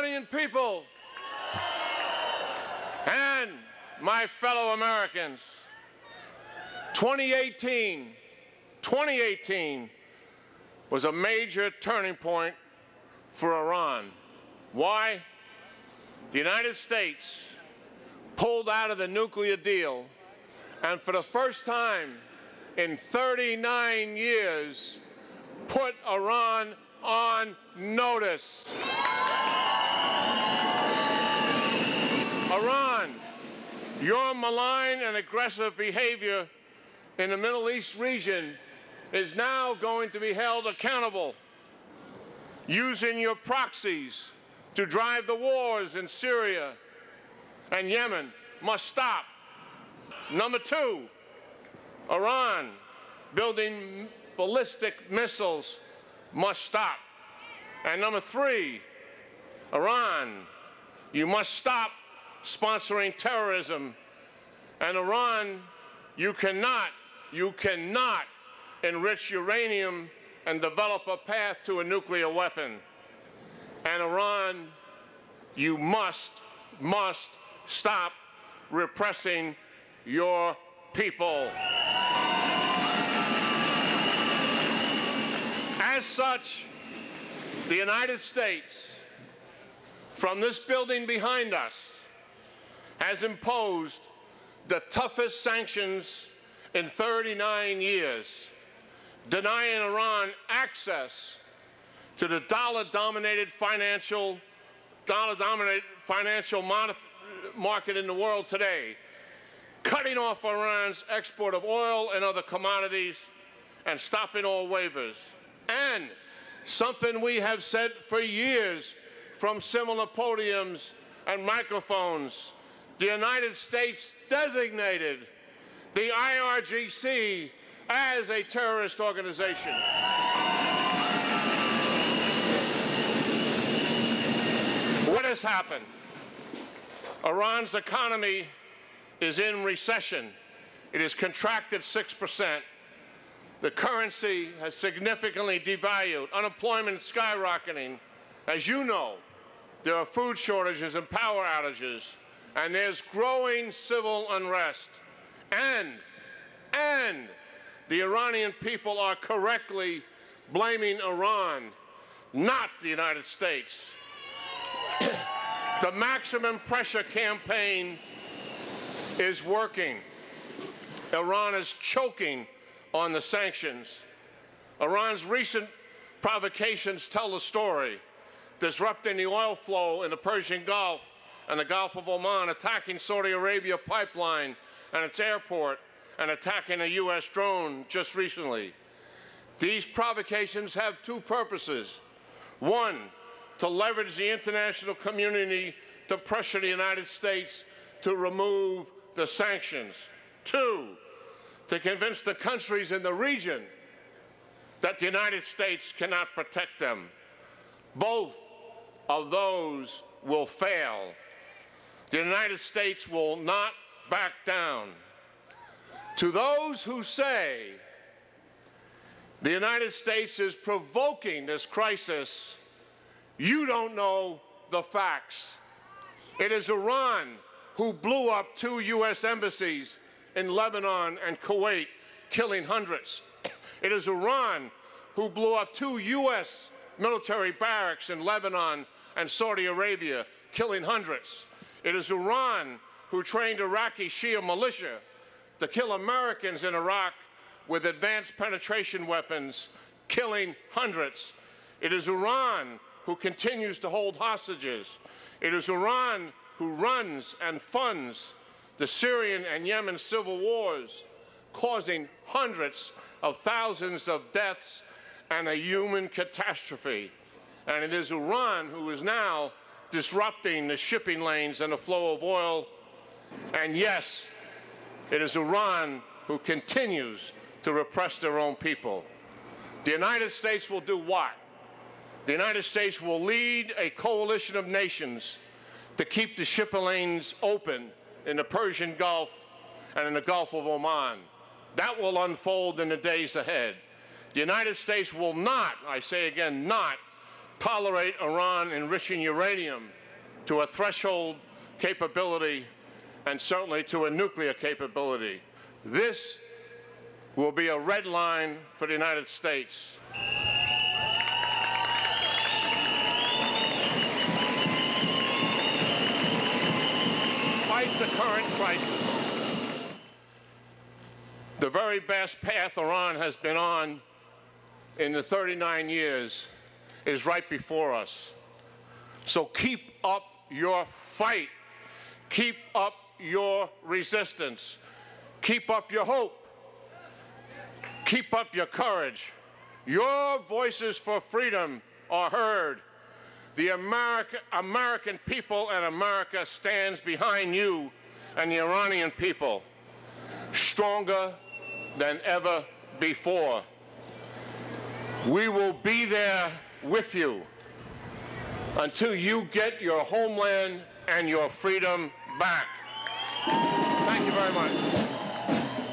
Iranian people and my fellow Americans, 2018 was a major turning point for Iran. Why? The United States pulled out of the nuclear deal, and for the first time in 39 years, put Iran on notice. Iran, your malign and aggressive behavior in the Middle East region is now going to be held accountable. Using your proxies to drive the wars in Syria and Yemen must stop. Number two, Iran building ballistic missiles must stop. And number three, Iran, you must stop sponsoring terrorism. And Iran, you cannot enrich uranium and develop a path to a nuclear weapon. And Iran, you must stop repressing your people. As such, the United States, from this building behind us, has imposed the toughest sanctions in 39 years, denying Iran access to the dollar-dominated financial market in the world today, cutting off Iran's export of oil and other commodities, and stopping all waivers. And something we have said for years from similar podiums and microphones, the United States designated the IRGC as a terrorist organization. What has happened? Iran's economy is in recession. It has contracted 6%. The currency has significantly devalued. Unemployment is skyrocketing. As you know, there are food shortages and power outages, and there's growing civil unrest. And the Iranian people are correctly blaming Iran, not the United States. The maximum pressure campaign is working. Iran is choking on the sanctions. Iran's recent provocations tell the story, disrupting the oil flow in the Persian Gulf and the Gulf of Oman, attacking Saudi Arabia pipeline and its airport, and attacking a U.S. drone just recently. These provocations have two purposes. One, to leverage the international community to pressure the United States to remove the sanctions. Two, to convince the countries in the region that the United States cannot protect them. Both of those will fail. The United States will not back down. To those who say the United States is provoking this crisis, you don't know the facts. It is Iran who blew up 2 U.S. embassies in Lebanon and Kuwait, killing hundreds. It is Iran who blew up 2 U.S. military barracks in Lebanon and Saudi Arabia, killing hundreds. It is Iran who trained Iraqi Shia militia to kill Americans in Iraq with advanced penetration weapons, killing hundreds. It is Iran who continues to hold hostages. It is Iran who runs and funds the Syrian and Yemen civil wars, causing hundreds of thousands of deaths and a human catastrophe. And it is Iran who is now disrupting the shipping lanes and the flow of oil. And yes, it is Iran who continues to repress their own people. The United States will do what? The United States will lead a coalition of nations to keep the shipping lanes open in the Persian Gulf and in the Gulf of Oman. That will unfold in the days ahead. The United States will not, I say again, not tolerate Iran enriching uranium to a threshold capability and certainly to a nuclear capability. This will be a red line for the United States. Fight the current crisis. The very best path Iran has been on in the 39 years is right before us. So keep up your fight. Keep up your resistance. Keep up your hope. Keep up your courage. Your voices for freedom are heard. The American people and America stands behind you and the Iranian people, stronger than ever before. We will be there with you until you get your homeland and your freedom back. Thank you very much.